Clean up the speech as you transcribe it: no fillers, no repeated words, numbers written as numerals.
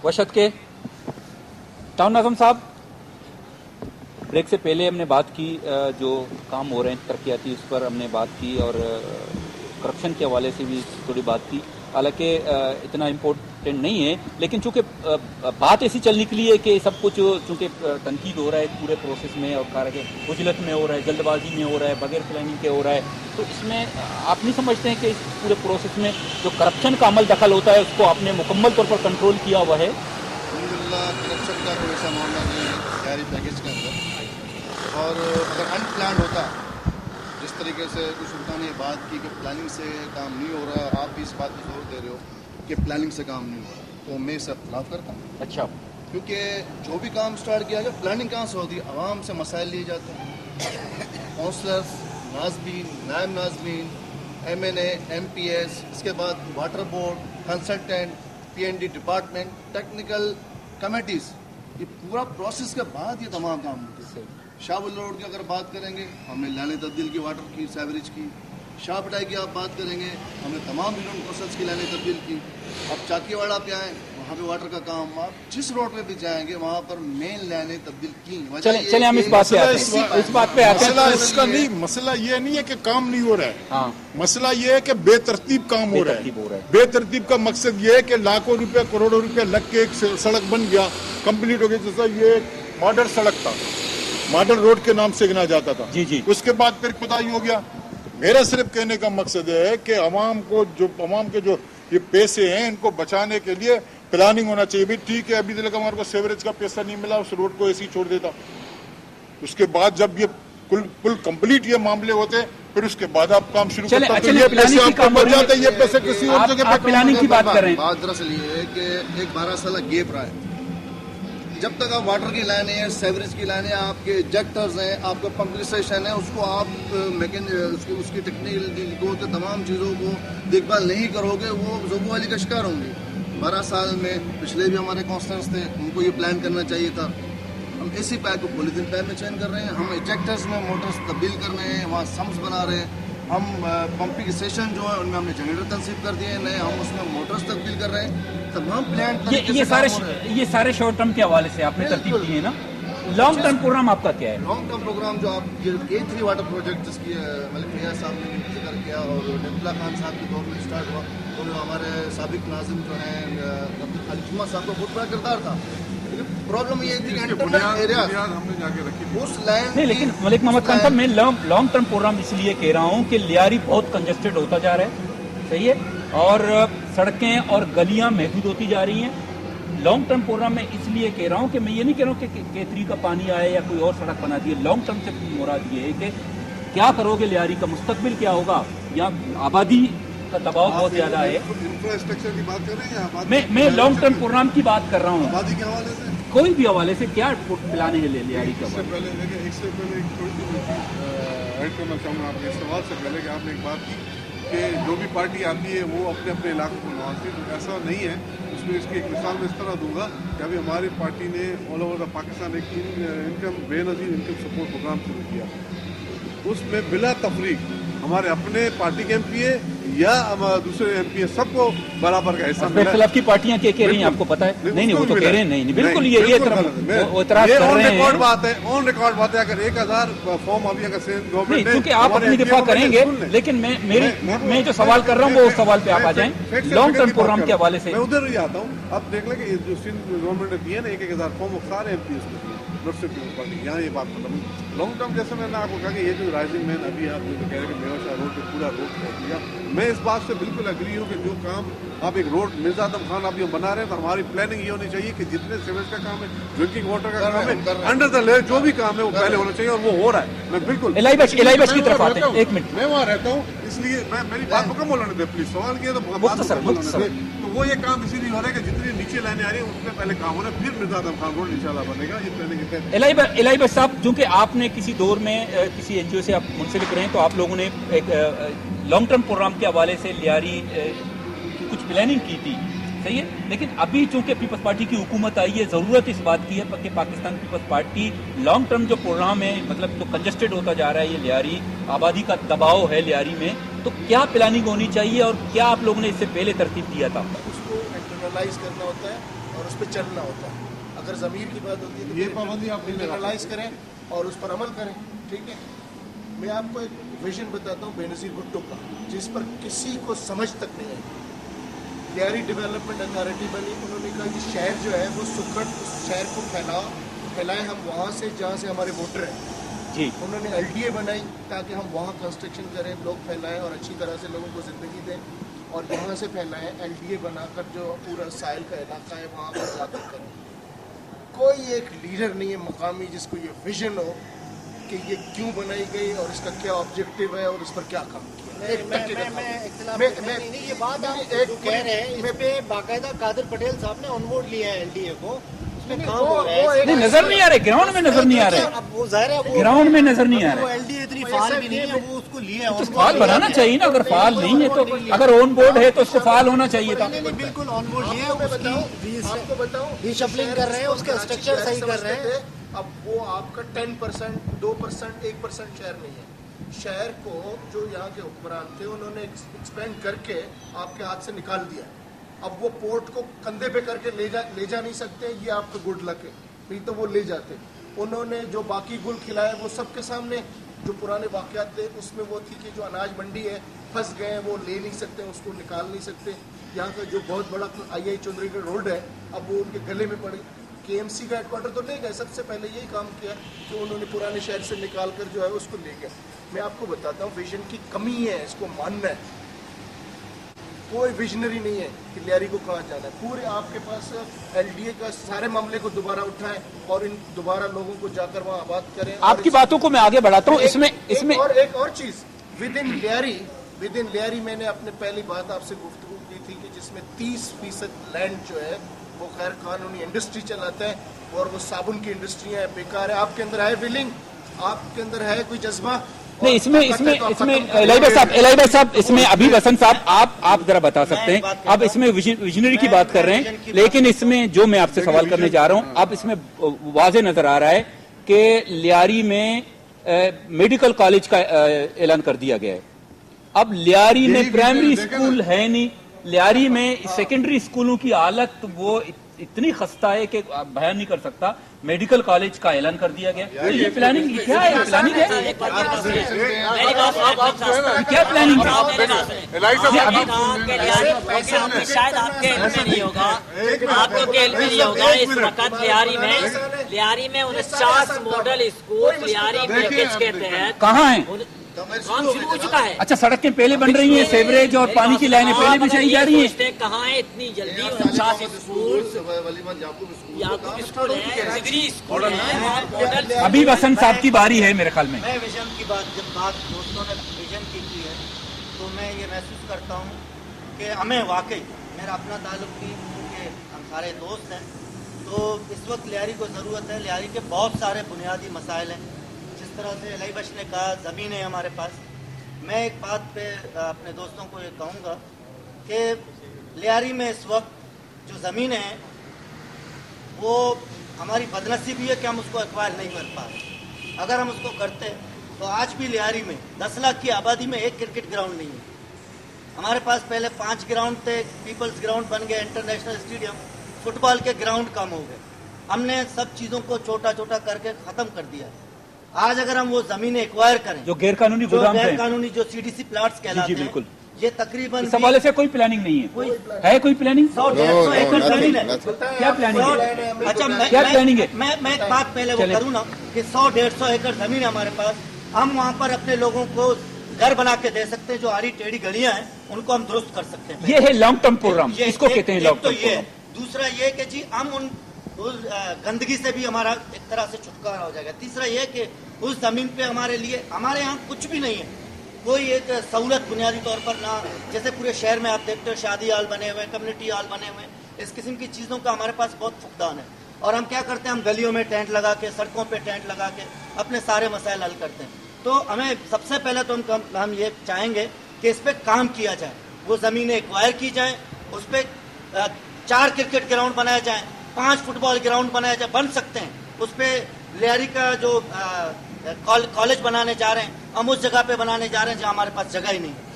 वशत के टाउन नाज़म साहब, ब्रेक से पहले हमने बात की जो काम हो रहे हैं तरक्याती, उस पर हमने बात की और करप्शन के हवाले से भी थोड़ी बात की। हालांकि इतना इम्पोर्टेंट नहीं है, लेकिन चूंकि बात ऐसी चल निकली है कि सब कुछ चूंकि तनकीद हो रहा है पूरे प्रोसेस में और कार्य उजलत में हो रहा है, जल्दबाजी में हो रहा है, बगैर प्लानिंग के हो रहा है, तो इसमें आप नहीं समझते हैं कि इस पूरे प्रोसेस में जो करप्शन का अमल दखल होता है उसको आपने मुकम्मल तौर पर कंट्रोल किया हुआ है? करप्शन का कोई ऐसा मामला नहीं है तैयारी पैकेज के अंदर। और अगर अनप्लान होता, जिस तरीके से कुछ सुल्तान ने बात की कि प्लानिंग से काम नहीं हो रहा, आप भी इस बात पर जोर दे रहे हो कि प्लानिंग से काम नहीं हो रहा, तो मैं इससे इख्तिलाफ करता हूँ। अच्छा, क्योंकि जो भी काम स्टार्ट किया गया प्लानिंग कहाँ से होती है? आवाम से मसाइल लिए जाते हैं, काउंसलर्स, नाज़मीन, नायब नाज़मीन, MNA, MPS, इसके बाद water board, consultant, PND department, technical committees, ये पूरा प्रोसेस के बाद ये तमाम काम होते हैं। शाहबुल रोड की अगर बात करेंगे, हमने लाने तब्दील की, वाटर की, सेवरेज की। शाहपटाई की आप बात करेंगे, हमने तमाम यूनियन प्रोसेस की लाने तब्दील की। अब चाकीवाड़ा पे आए, वहाँ पे वाटर का काम, आप जिस रोड पे भी जाएंगे वहाँ पर मेन लाने तब्दील की। चले हम इस बात पे आते हैं, इस बात पे आते हैं। मसला इसका नहीं, मसला ये नहीं है कि काम नहीं हो रहा है, हाँ। मसला ये है कि बेतरतीब काम हो रहा है। बेतरतीब का मकसद ये है कि लाखों रुपए, करोड़ों रुपए लग के एक सड़क बन गया, कंप्लीट हो गई। जैसा ये मॉडल सड़क था, मॉडल रोड के नाम से गिना जाता था, जी। उसके बाद फिर खुदाई हो गया। मेरा सिर्फ कहने का मकसद है कि अवाम के जो ये पैसे हैं इनको बचाने के लिए प्लानिंग होना चाहिए। भी ठीक है, अभी तक हमारे को सेवरेज का पैसा नहीं मिला, उस रोड को ऐसे ही छोड़ देता। उसके बाद जब ये कुल कंप्लीट ये मामले होते फिर उसके बाद आप काम शुरू करते, तो ये पैसे आपको बच जाते, ये पैसे किसी और जगह पे प्लानिंग की बात कर रहे हैं। बात दरअसल ये है कि एक 12 साल गेप रहा है। जब तक आप वाटर की लाइनें हैं, सेवरेज की लाइनें, आपके इंजेक्टर्स हैं, आपका पंप्रेशन है, उसको आप उसकी टेक्निकल को तमाम चीज़ों को देखभाल नहीं करोगे, वो ज़ोबो वाली का शिकार होंगे। 12 साल में पिछले भी हमारे काउंसलर्स थे, उनको ये प्लान करना चाहिए था। हम इसी पाइप को पॉलीथीन पाइप में चेंज कर रहे हैं, हम इंजेक्टर्स में मोटर्स तब्दील कर रहे हैं, वहाँ सम्स बना रहे हैं, हम पंपिंग स्टेशन जो है उनमें हमने जनरेटर तनसीब कर दिए हैं नए, हम उसमें मोटर्स तब्दील कर रहे हैं। तमाम प्लान ये सारे शॉर्ट टर्म के हवाले से आपने तरतीब दी है ना। लॉन्ग टर्म प्रोग्राम आपका क्या है? लॉन्ग टर्म प्रोग्राम जो आप A3 वाटर प्रोजेक्ट जिसकी मलिक फैयाज साहब ने जिक्र किया और निमला खान साहब के दौर में स्टार्ट हुआ, तो हमारे साबिक नाज़िम जो हैं अब्दुल खालिक जुम्मा साहब का बहुत बड़ा किरदार था। प्रॉब्लम ये थी कि एरिया हमने जाके रखी उस लाइन नहीं, लेकिन मलिक मोहम्मद खान साहब मैं लॉन्ग टर्म प्रोग्राम इसलिए कह रहा हूँ कि लियारी बहुत कंजेस्टेड होता जा रहा है, सही है, और सड़कें और गलियां महदूद होती जा रही हैं। लॉन्ग टर्म प्रोग्राम में इसलिए कह रहा हूँ कि मैं ये नहीं कह रहा हूँ कि K3 का पानी आए या कोई और सड़क बना दी है। लॉन्ग टर्म से मुराद ये है कि क्या करोगे, लियारी का मुस्तकबिल क्या होगा। यहाँ आबादी का दबाव बहुत ज्यादा है। इंफ्रास्ट्रक्चर की बात कर रहे हैं, मैं लॉन्ग टर्म प्रोग्राम की बात कर रहा हूँ, आबादी के हवाले से, कोई भी हवाले से क्या प्लान है लियारी का? इससे पहले एक थोड़ी सी ऐड करना चाहूँगा आपके सवाल से पहले कि आपने एक बात की कि जो भी पार्टी आती है वो अपने अपने इलाकों को नवाजती है, तो ऐसा नहीं है। उसमें इसकी एक मिसाल मैं इस तरह दूंगा कि अभी हमारी पार्टी ने ऑल ओवर द पाकिस्तान एक income Benazir income support programme शुरू किया। उसमें बिला तफरीक हमारे अपने पार्टी के MP या दूसरे MP सबको बराबर का हिस्सा मिला। खिलाफ की पार्टियां क्या कह रही हैं आपको पता है? नहीं वो तो कह रहे हैं नहीं बिल्कुल ये इतराज कर रहे हैं। बात है, ऑन रिकॉर्ड बात है। अगर 1000 फॉर्म अभी अगर गवर्नमेंट नहीं, क्योंकि आप अपनी दिफा करेंगे, लेकिन मैं जो सवाल कर रहा हूँ वो उस सवाल पे आप आ जाएं। लॉन्ग टर्म प्रोग्राम के हवाले से मैं उधर ही आता हूँ। अब देख लें कि जो गवर्नमेंट ने दिए ना 1000 फॉर्म सारे MP यहाँ ये बात मतलब लॉन्ग टर्म जैसे मैंने आपको कहा कि ये जो राइजिंग मैन अभी आप जो कह रहे हैं कि मेवा शाह रोड पे पूरा रोड कर दिया, मैं इस बात से बिल्कुल एग्री हूँ कि जो काम आप एक रोड मिर्जा आदम खान आप ये बना रहे हैं, तो हमारी प्लानिंग ये होनी चाहिए कि जितने सीवेज का काम है, ड्रिंकिंग वाटर का काम है, अंडर द लेयर जो भी काम है वो पहले होना चाहिए, और वो हो रहा है। मैं बिल्कुल इलाही की तरफ आते हैं, एक मिनट, मैं वहाँ रहता हूँ, इसलिए मैं मेरी बात मुकम्मल होने दे प्लीज। सवाल किया तो वो ये काम इसीलिए हो रहा है कि जितनी नीचे लाइनें आ रही है उसमें पहले काम हो रहा है, फिर मिर्जा आदम खान रोड इंशाल्लाह बनेगा। ये प्लानिंग इलाही भाई साहब, चूंकि आपने किसी दौर में किसी NGO से आप मुंसलिक रहे हैं, तो आप लोगों ने एक लॉन्ग टर्म प्रोग्राम के हवाले से लियारी की कुछ प्लानिंग की थी, सही है, लेकिन अभी चूंकि पीपल्स पार्टी की हुकूमत आई है, जरूरत इस बात की है कि पाकिस्तान पीपल्स पार्टी लॉन्ग टर्म जो प्रोग्राम है, मतलब जो कंजेस्टेड होता जा रहा है ये लियारी, आबादी का दबाव है लियारी में, तो क्या प्लानिंग होनी चाहिए और क्या आप लोगों ने इससे पहले तरतीब दिया था? उसको इंटरनलाइज करना होता है اور اس پہ چلنا ہوتا ہے. اگر ضمیر کی بات ہوتی ہے تو یہ پابندی آپ نہیں لگا انٹرنلائز کریں اور اس پر عمل کریں. ٹھیک ہے, میں آپ کو ایک ویژن بتاتا ہوں بے نظیر بھٹو کا, جس پر کسی کو سمجھ تک نہیں آئی. لیاری ڈیولپمنٹ اتھارٹی بنی, انہوں نے کہا کہ شہر جو ہے وہ سکھٹ, اس شہر کو پھیلائیں ہم وہاں سے جہاں سے ہمارے ووٹر ہیں. جی, انہوں نے LDA بنائی تاکہ ہم وہاں کنسٹرکشن کریں, لوگ پھیلائیں اور اچھی طرح سے لوگوں کو زندگی دیں, اور یہاں سے پھیلائیں. LDA بنا کر جو پورا ساحل کا علاقہ ہے وہاں پر جا کر کریں. کوئی ایک لیڈر نہیں ہے مقامی جس کو یہ ویژن ہو کہ یہ کیوں بنائی گئی اور اس کا کیا آبجیکٹو ہے اور اس پر کیا کام کیا. یہ بات آپ جو کہہ رہے ہیں اس پہ باقاعدہ قادر پٹیل صاحب نے آن بورڈ لیا ہے LDA کو, اس میں کام ہو رہا ہے. نہیں نظر نہیں آ رہے, گراؤنڈ میں نظر نہیں آ رہے, اب وہ ظاہر ہے گراؤنڈ میں نظر نہیں آ وہ رہے. LDA اتنی فعال بھی نہیں ہے, وہ اس کو لیا ہے. فعال بنانا چاہیے نا, اگر فعال نہیں ہے تو, اگر آن بورڈ ہے تو اس کو فعال ہونا چاہیے تھا. بالکل آن بورڈ لیا ہے, آپ کو بتاؤں ری شفلنگ کر رہے ہیں, اس کا اسٹرکچر صحیح کر رہے ہیں. اب وہ آپ کا 10%, 2%, 1% شہر نہیں ہے. شہر کو جو یہاں کے حکمران تھے انہوں نے ایکسپینڈ کر کے آپ کے ہاتھ سے نکال دیا. اب وہ پورٹ کو کندھے پہ کر کے لے جا نہیں سکتے, یہ آپ کا گڈ لک ہے, نہیں تو وہ لے جاتے. انہوں نے جو باقی گل کھلائے وہ سب کے سامنے, جو پرانے واقعات تھے اس میں وہ تھی کہ جو اناج منڈی ہے پھنس گئے ہیں, وہ لے نہیں سکتے, اس کو نکال نہیں سکتے. یہاں کا جو بہت بڑا II چودھری گڑھ روڈ ہے اب وہ ان کے گلے میں پڑے. KMC کا ہیڈ کوارٹر تو لے گئے, سب سے پہلے یہی کام کیا کہ انہوں نے پرانے شہر سے نکال کر جو ہے اس کو لے گئے. میں آپ کو بتاتا ہوں ویژن کی کمی ہے, اس کو ماننا ہے. کوئی ویژنری نہیں ہے کہ لیاری کو کہاں جانا ہے. پورے آپ کے پاس LDA کا سارے معاملے کو دوبارہ اٹھائیں اور ان دوبارہ لوگوں کو جا کر وہاں آباد کریں. آپ کی باتوں کو میں آگے بڑھاتا ہوں. اس میں اور ایک اور چیز ود ان لیاری میں نے اپنے پہلی بات آپ سے گفتگو کی تھی کہ جس میں 30% لینڈ جو ہے وہ غیر قانونی انڈسٹری چلاتے ہیں اور وہ صابن کی انڈسٹریاں ہیں, بیکار ہے. آپ کے اندر ہے ولنگ, آپ کے اندر ہے کوئی جذبہ؟ نہیں, اس میں الہی صاحب, اس میں ابھی وسنت صاحب آپ ذرا بتا سکتے ہیں. آپ اس میں ویژنری کی بات کر رہے ہیں, لیکن اس میں جو میں آپ سے سوال کرنے جا رہا ہوں, اب اس میں واضح نظر آ رہا ہے کہ لیاری میں میڈیکل کالج کا اعلان کر دیا گیا ہے. اب لیاری میں پرائمری اسکول ہے نہیں, لیاری میں سیکنڈری اسکولوں کی حالت وہ اتنی خستہ ہے کہ بیان نہیں کر سکتا. میڈیکل کالج کا اعلان کر دیا گیا. یہ پلاننگ کیا ہے, پلاننگ ہے کیا, پلاننگ شاید آپ کے علم میں نہیں ہوگا, آپ کے علم میں نہیں ہوگا. اس وقت لیاری میں 49 ماڈل اسکول لیاری پیکج کے تحت کہاں ہیں, کام شروع ہو چکا ہے. اچھا سڑکیں پہلے بن رہی ہیں, سیوریج اور پانی کی لائنیں پہلے بچھائی جا رہی ہیں. کہاں ہے اتنی جلدی 49 اسکول, یعقوب اسکول ہے, زگری اسکول ہے. ابھی وسنت صاحب کی باری ہے میرے خیال میں. میں ویژن کی بات, جب بات دوستوں نے ویژن کی ہے تو میں یہ محسوس کرتا ہوں کہ ہمیں واقعی, میرا اپنا تعلق بھی کیونکہ ہم سارے دوست ہیں, تو اس وقت لیاری کو ضرورت ہے. لیاری کے بہت سارے بنیادی مسائل ہیں. جس طرح سے الہی بخش نے کہا زمین ہے ہمارے پاس, میں ایک بات پہ اپنے دوستوں کو یہ کہوں گا کہ لیاری میں اس وقت جو زمینیں ہیں وہ ہماری بدنصیبی ہے کہ ہم اس کو ایکوائر نہیں کر پا رہے. اگر ہم اس کو کرتے تو آج بھی لیاری میں 10 لاکھ کی آبادی میں ایک کرکٹ گراؤنڈ نہیں ہے. ہمارے پاس پہلے 5 گراؤنڈ تھے, پیپلز گراؤنڈ بن گئے, انٹرنیشنل اسٹیڈیم, فٹ بال کے گراؤنڈ کم ہو گئے. ہم نے سب چیزوں کو چھوٹا چھوٹا کر کے ختم کر دیا. آج اگر ہم وہ زمینیں ایکوائر کریں جو غیر قانونی گودام غیر قانونی جو CDC پلاٹس کہلاتے ہیں, بالکل, یہ تقریباً اس حوالے سے کوئی پلاننگ نہیں ہے. کوئی پلاننگ 100-150 ایکڑ زمین ہے. کیا پلاننگ ہے, اچھا کیا پلاننگ ہے؟ میں ایک بات پہلے وہ کروں نا کہ 100-150 ایکڑ زمین ہے ہمارے پاس. ہم وہاں پر اپنے لوگوں کو گھر بنا کے دے سکتے ہیں. جو آڑی ٹیڑھی گلیاں ہیں ان کو ہم درست کر سکتے ہیں. یہ ہے لانگ ٹرم پروگرام, اس کو کہتے ہیں لانگ ٹرم پروگرام. دوسرا یہ کہ جی ہم ان گندگی سے بھی ہمارا ایک طرح سے چھٹکارا ہو جائے گا. تیسرا یہ کہ اس زمین پہ ہمارے لیے, ہمارے یہاں کچھ بھی نہیں ہے, کوئی ایک سہولت بنیادی طور پر نہ, جیسے پورے شہر میں آپ دیکھتے ہو شادی ہال بنے ہوئے, کمیونٹی ہال بنے ہوئے, اس قسم کی چیزوں کا ہمارے پاس بہت فقدان ہے. اور ہم کیا کرتے ہیں, ہم گلیوں میں ٹینٹ لگا کے, سڑکوں پہ ٹینٹ لگا کے اپنے سارے مسائل حل کرتے ہیں. تو ہمیں سب سے پہلے تو ہم یہ چاہیں گے کہ اس پہ کام کیا جائے, وہ زمینیں ایکوائر کی جائیں, اس پہ 4 کرکٹ گراؤنڈ بنائے جائیں, 5 فٹ بال گراؤنڈ بنائے جائیں, بن سکتے ہیں. اس پہ لیاری کا جو کالج بنانے جا رہے ہیں ہم اس جگہ پہ بنانے جا رہے ہیں جہاں ہمارے پاس جگہ ہی نہیں ہے.